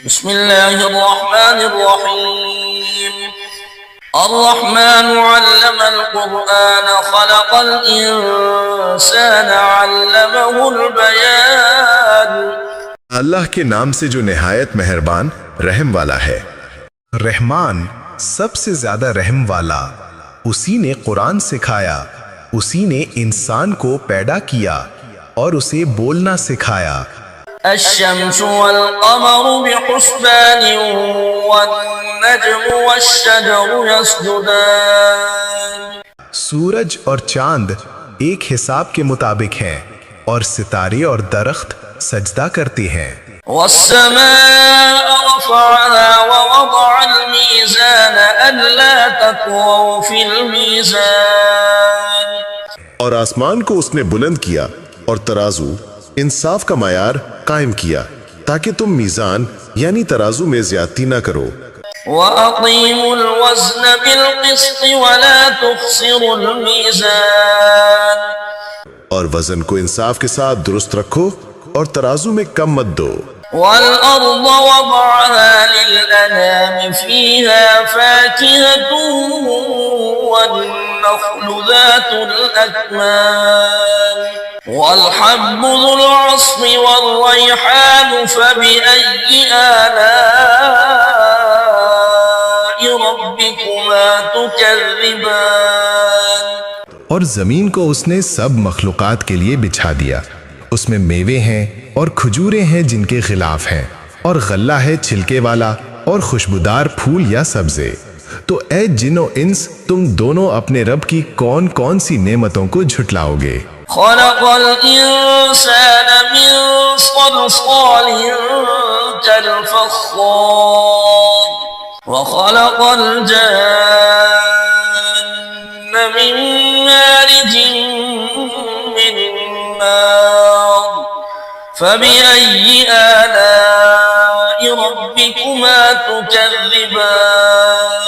بسم اللہ الرحمن الرحیم الرحمن علم القرآن خلق الانسان علمه البیان۔ اللہ کے نام سے جو نہایت مہربان رحم والا ہے۔ رحمان سب سے زیادہ رحم والا، اسی نے قرآن سکھایا، اسی نے انسان کو پیدا کیا اور اسے بولنا سکھایا۔ الشمس والقمر بحسبان والنجم والشجر يسجدان۔ سورج اور چاند ایک حساب کے مطابق ہیں اور ستارے اور درخت سجدہ کرتے ہیں۔ والسماء رفعها ووضع الميزان ألا تطغوا في الميزان۔ اور آسمان کو اس نے بلند کیا اور ترازو انصاف کا معیار قائم کیا تاکہ تم میزان یعنی ترازو میں زیادتی نہ کرو۔ وَأَقِيمُوا الْوَزْنَ بِالْقِسْطِ وَلَا تُخْسِرُوا الْمِيزَانَ۔ اور وزن کو انصاف کے ساتھ درست رکھو اور ترازو میں کم مت دو۔ وَالْأَرْضَ وَضَعَهَا لِلْأَنَامِ فِيهَا فَاكِهَةٌ وَالنَّخْلُ ذَاتُ الْأَكْمَامِ وَالْحَبُّ ذُو الْعَصْفِ وَالرَّيْحَانُ فَبِأَيِّ آلَاءِ رَبِّكُمَا تُكَذِّبَانِ۔ اور زمین کو اس نے سب مخلوقات کے لیے بچھا دیا، اس میں میوے ہیں اور کھجورے ہیں جن کے غلاف ہیں، اور غلہ ہے چھلکے والا اور خوشبودار پھول یا سبزے۔ تو اے جن و انس، تم دونوں اپنے رب کی کون کون سی نعمتوں کو جھٹلاؤ گے؟ خلق الانسان من صلصال كالفخار وخلق الجان من مارج من نار فبأي آلاء ربكما تكذبان۔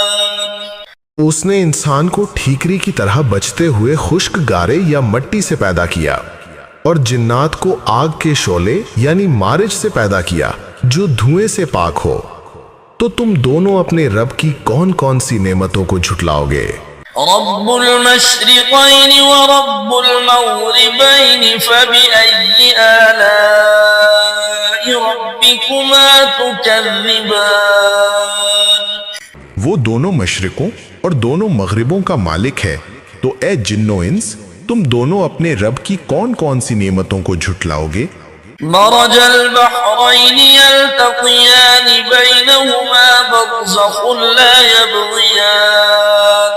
اس نے انسان کو ٹھیکری کی طرح بچتے ہوئے خشک گارے یا مٹی سے پیدا کیا، اور جنات کو آگ کے شعلے یعنی مارج سے پیدا کیا جو دھوئیں سے پاک ہو۔ تو تم دونوں اپنے رب کی کون کون سی نعمتوں کو جھٹلاؤ گے؟ رب المشرقین ورب المغربین فبأي آلاء ربكما تكذبان۔ وہ دونوں مشرقوں اور دونوں مغربوں کا مالک ہے، تو اے جن و انس، تم دونوں اپنے رب کی کون کون سی نعمتوں کو جھٹلاؤ گے؟ مرج البحرین یلتقیان بینہما برزخ لا یبغیان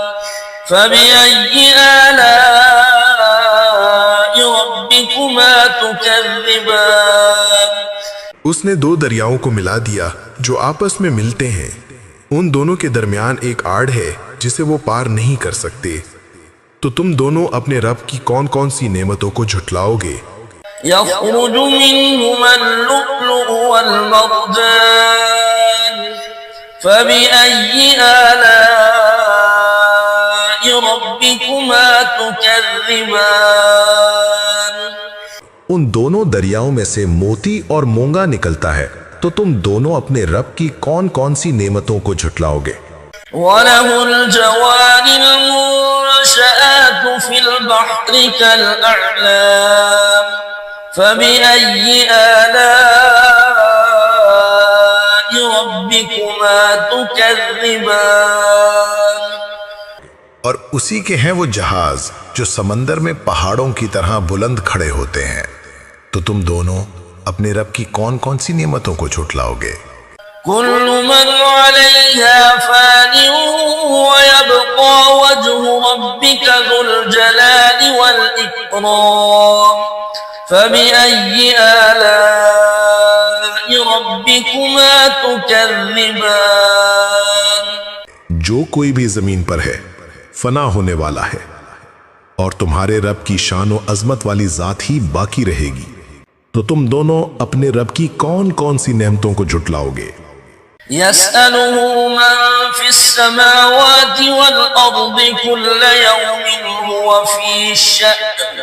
فبأي آلاء ربكما تكذبان۔ اس نے دو دریاؤں کو ملا دیا جو آپس میں ملتے ہیں، ان دونوں کے درمیان ایک آڑ ہے جسے وہ پار نہیں کر سکتے، تو تم دونوں اپنے رب کی کون کون سی نعمتوں کو جھٹلاؤ گے؟ یخرج منہما اللؤلؤ والمرجان فبأي آلاء ربكما تكذبان۔ ان دونوں دریاؤں میں سے موتی اور مونگا نکلتا ہے، تو تم دونوں اپنے رب کی کون کون سی نعمتوں کو جھٹلاؤ گے؟ وَلَهُ الْجَوَارِ الْمُنشَآتُ فِي الْبَحْرِ كَالْأَعْلَامِ فَبِأَيِّ آلَاءِ رَبِّكُمَا تُكَذِّبَانِ۔ اور اسی کے ہیں وہ جہاز جو سمندر میں پہاڑوں کی طرح بلند کھڑے ہوتے ہیں، تو تم دونوں اپنے رب کی کون کون سی نعمتوں کو جھٹلاؤ گے؟ كل من عليها فان ويبقى وجه ربك ذو الجلال والإكرام فبأي آلاء ربكما تكذبان۔ جو کوئی بھی زمین پر ہے فنا ہونے والا ہے، اور تمہارے رب کی شان و عظمت والی ذات ہی باقی رہے گی، تو تم دونوں اپنے رب کی کون کون سی نعمتوں کو جھٹلاؤ گے؟ يسأله من في السماوات والأرض كل يوم هو في شأن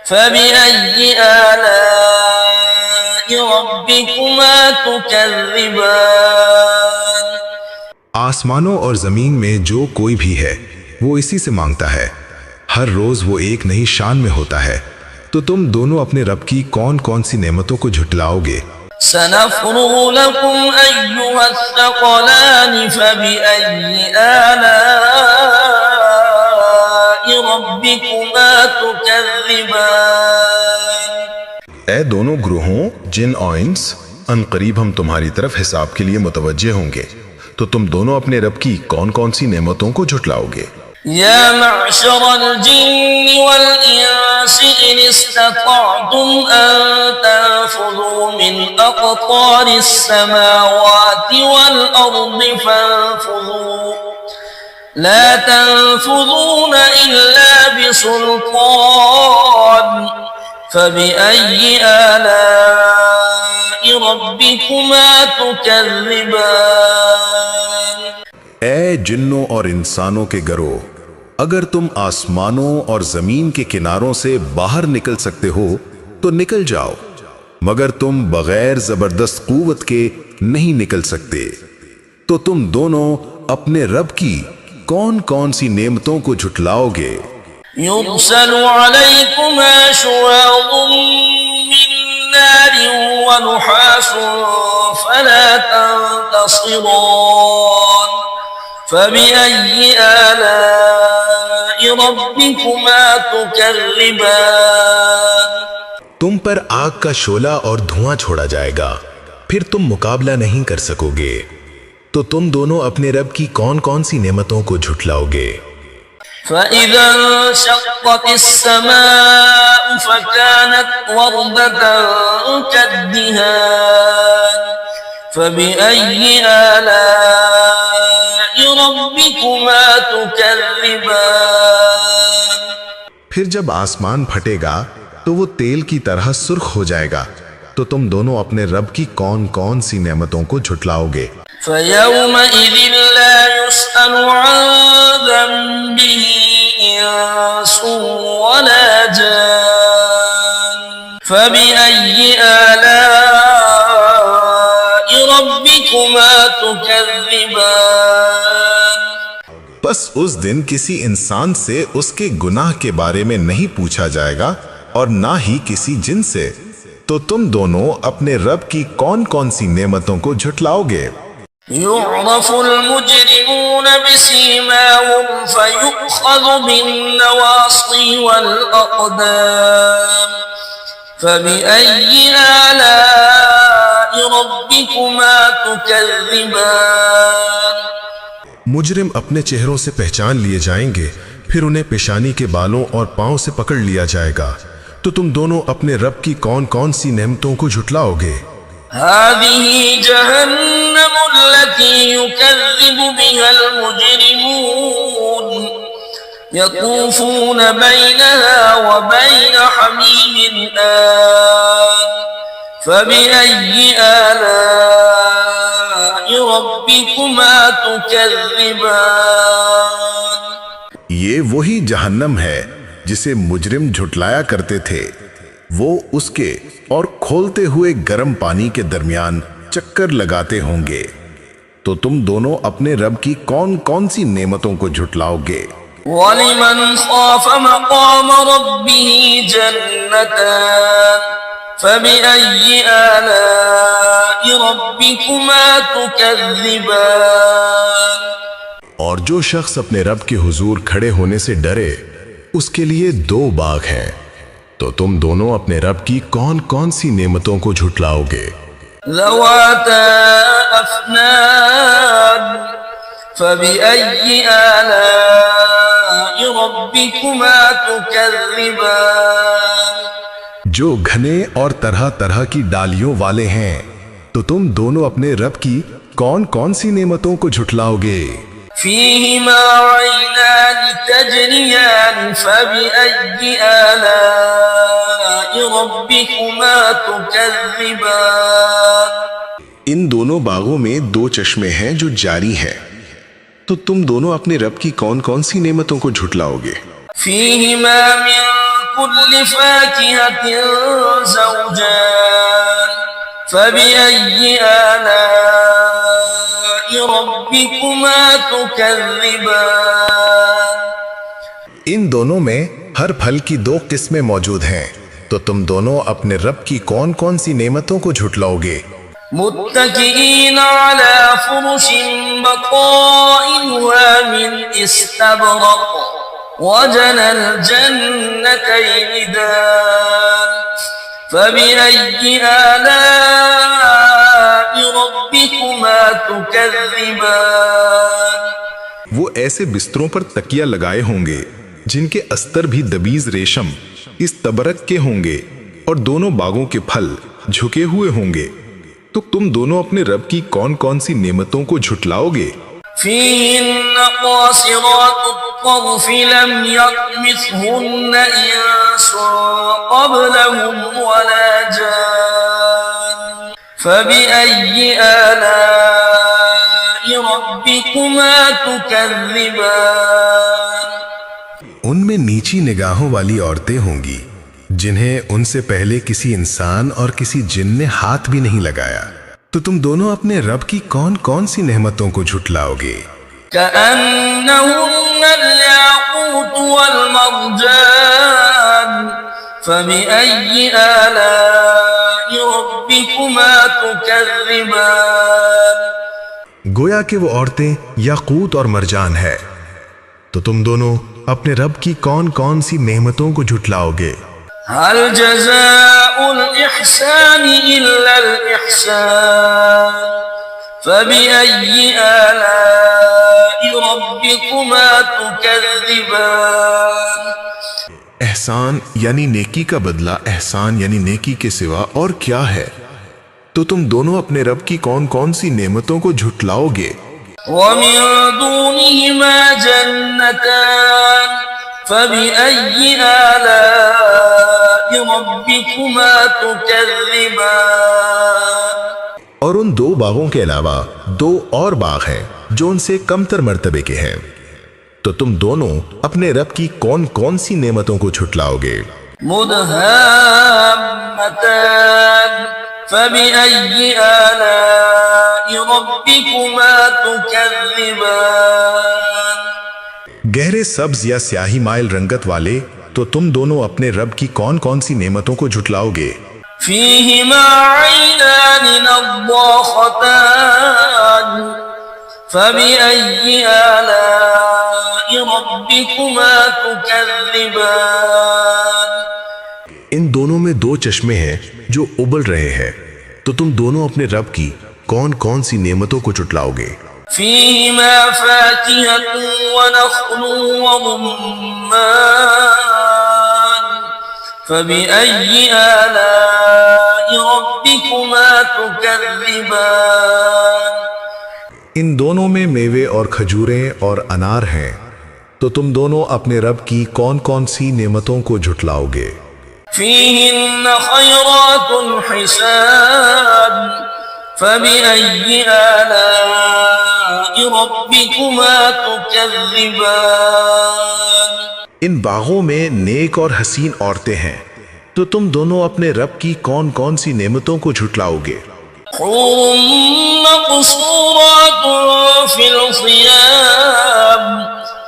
فبأي آلاء ربكما تكذبان آسمانوں اور زمین میں جو کوئی بھی ہے وہ اسی سے مانگتا ہے، ہر روز وہ ایک نئی شان میں ہوتا ہے، تو تم دونوں اپنے رب کی کون کون سی نعمتوں کو جھٹلاؤ گے؟ سنفرغ لكم أيها الثقلان فبأي آلاء ربكما تكذبان اے دونوں گروہوں جن اور انس، ان قریب ہم تمہاری طرف حساب کے لیے متوجہ ہوں گے، تو تم دونوں اپنے رب کی کون کون سی نعمتوں کو جھٹلاؤ گے؟ يا معشر الجن والإنس إن استطعتم أن تنفذوا من أقطار السماوات والأرض فانفذوا لا تنفذون إلا بسلطان فبأي آلاء ربكما تكذبان اے جنوں اور انسانوں کے گروہ، اگر تم آسمانوں اور زمین کے کناروں سے باہر نکل سکتے ہو تو نکل جاؤ، مگر تم بغیر زبردست قوت کے نہیں نکل سکتے، تو تم دونوں اپنے رب کی کون کون سی نعمتوں کو جھٹلاؤ گے؟ يرسل عليكما شواظ من نار ونحاس فلا تنتصران فبأي آلاء ربكما تكذبان تم پر آگ کا شعلہ اور دھواں چھوڑا جائے گا، پھر تم مقابلہ نہیں کر سکو گے، تو تم دونوں اپنے رب کی کون کون سی نعمتوں کو جھٹلاؤ گے؟ فإذا انشقت السماء فكانت وردة كالدهان فبأي آلاء ربكما تكذبان پھر جب آسمان پھٹے گا تو وہ تیل کی طرح سرخ ہو جائے گا، تو تم دونوں اپنے رب کی کون کون سی نعمتوں کو جھٹلاؤ گے؟ فيومئذ لا يسأل عن ذنبه إنس ولا جان فبأي آلاء ربكما تكذبان بس اس دن کسی انسان سے اس کے گناہ کے بارے میں نہیں پوچھا جائے گا اور نہ ہی کسی جن سے، تو تم دونوں اپنے رب کی کون کون سی نعمتوں کو جھٹلاؤ گے؟ يعرف المجرمون بسيماهم فيؤخذ بالنواصي والأقدام فبأي آلاء ربكما تكذبان مجرم اپنے چہروں سے پہچان لیے جائیں گے، پھر انہیں پیشانی کے بالوں اور پاؤں سے پکڑ لیا جائے گا، تو تم دونوں اپنے رب کی کون کون سی نعمتوں کو جھٹلاؤ گے؟ هذه جهنم التي يكذب بها المجرمون يطوفون بينها وبين حميم آن فبأي آلاء ربكما تكذبان یہ وہی جہنم ہے جسے مجرم جھٹلایا کرتے تھے، وہ اس کے اور کھولتے ہوئے گرم پانی کے درمیان چکر لگاتے ہوں گے، تو تم دونوں اپنے رب کی کون کون سی نعمتوں کو جھٹلاؤ گے؟ وَلِمَنْ خَافَ مَقَامَ رَبِّهِ جَنَّتَانِ فَبِأَيِّ آلَاءِ رَبِّكُمَا تُكَذِّبَانِ اور جو شخص اپنے رب کے حضور کھڑے ہونے سے ڈرے، اس کے لیے دو باغ ہیں، تو تم دونوں اپنے رب کی کون کون سی نعمتوں کو جھٹلاؤ گے؟ ذواتا افنان فبأي آلاء ربكما تكذبان جو گھنے اور طرح طرح کی ڈالیوں والے ہیں، تو تم دونوں اپنے رب کی کون کون سی نعمتوں کو جھٹلاؤ گے؟ فيهما عينان تجريان فبأي آلاء ربكما تكذبان ان دونوں باغوں میں دو چشمے ہیں جو جاری ہیں، تو تم دونوں اپنے رب کی کون کون سی نعمتوں کو جھٹلاؤ گے؟ فيهما من كل فاكهة زوجان فبأي آلاء ربكما تكذبان ان دونوں میں ہر پھل کی دو قسمیں موجود ہیں، تو تم دونوں اپنے رب کی کون کون سی نعمتوں کو جھٹلاؤ گے؟ متكئين على فرش بطائنها من استبرق وجنى الجنتين دان فبأي آلاء ربكما تكذبان وہ ایسے بستروں پر تکیہ لگائے ہوں گے جن کے استر بھی دبیز ریشم استبرق کے ہوں گے، اور دونوں باغوں کے پھل جھکے ہوئے ہوں گے، تو تم دونوں اپنے رب کی کون کون سی نعمتوں کو جھٹلاؤ گے؟ فيهن قاصرات الطرف لم يطمثهن إنس قبلهم ولا جان فبأي آلاء ربكما تكذبان ان میں نیچی نگاہوں والی عورتیں ہوں گی جنہیں ان سے پہلے کسی انسان اور کسی جن نے ہاتھ بھی نہیں لگایا، تو تم دونوں اپنے رب کی کون کون سی نعمتوں کو جھٹلاؤ گے؟ كأنهن الياقوت والمرجان فبأي آلاء ربكما تكذبان گویا کہ وہ عورتیں یاقوت اور مرجان ہے، تو تم دونوں اپنے رب کی کون کون سی نعمتوں کو جھٹلاؤ گے؟ هل جزاء الإحسان إلا الإحسان فبأي آلاء ربكما تكذبان احسان یعنی نیکی کا بدلہ احسان یعنی نیکی کے سوا اور کیا ہے؟ تو تم دونوں اپنے رب کی کون کون سی نعمتوں کو جھٹلاؤ گے؟ ومن دونهما جنتان فبأي آلاء ربكما تكذبان اور ان دو باغوں کے علاوہ دو اور باغ ہیں جو ان سے کمتر مرتبے کے ہیں، تو تم دونوں اپنے رب کی کون کون سی نعمتوں کو جھٹلاؤ گے؟ مدهامتان فبأي آلاء ربكما تكذبان گہرے سبز یا سیاہی مائل رنگت والے، تو تم دونوں اپنے رب کی کون کون سی نعمتوں کو جھٹلاؤ گے؟ فيهما عينان نضاختان فبأي آلاء ربكما تكذبان ان دونوں میں دو چشمے ہیں جو ابل رہے ہیں، تو تم دونوں اپنے رب کی کون کون سی نعمتوں کو جھٹلاؤ گے؟ فيهما فاكهة ونخل ورمان فبأي آلاء ربكما تكذبان ان دونوں میں میوے اور کھجوریں اور انار ہیں، تو تم دونوں اپنے رب کی کون کون سی نعمتوں کو جھٹلاؤ گے؟ فيهن خيرات حسان فبأي آلاء ربكما تكذبان ان باغوں میں نیک اور حسین عورتیں ہیں، تو تم دونوں اپنے رب کی کون کون سی نعمتوں کو جھٹلاؤ گے؟ حور مقصورات في الخيام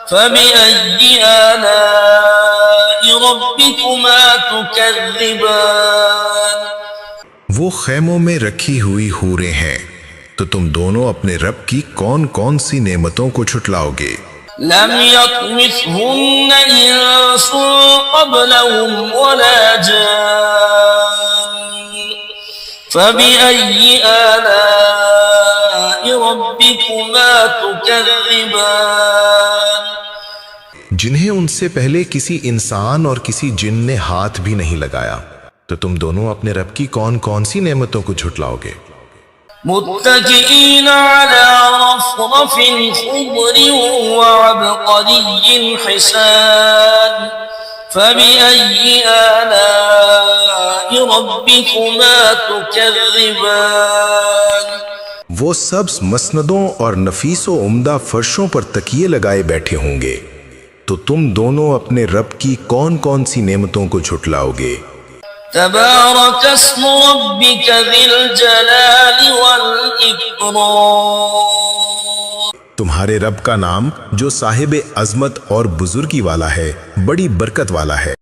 فبأي آلاء ربكما تكذبان وہ خیموں میں رکھی ہوئی حوریں ہیں، تو تم دونوں اپنے رب کی کون کون سی نعمتوں کو جھٹلاؤ گے؟ لم يطمثهن إنس قبلهم ولا جان فبأي آلاء ربكما تكذبان جنہیں ان سے پہلے کسی انسان اور کسی جن نے ہاتھ بھی نہیں لگایا، تو تم دونوں اپنے رب کی کون کون سی نعمتوں کو جھٹلاؤ گے؟ متكئين على رفرف خضر وعبقري حسان فبأي آلاء ربكما تكذبان وہ سبز مسندوں اور نفیس و عمدہ فرشوں پر تکیے لگائے بیٹھے ہوں گے، تو تم دونوں اپنے رب کی کون کون سی نعمتوں کو جھٹلاؤ گے؟ تبارك اسم ربك ذي الجلال والإكرام. تمہارے رب کا نام جو صاحب عظمت اور بزرگی والا ہے، بڑی برکت والا ہے.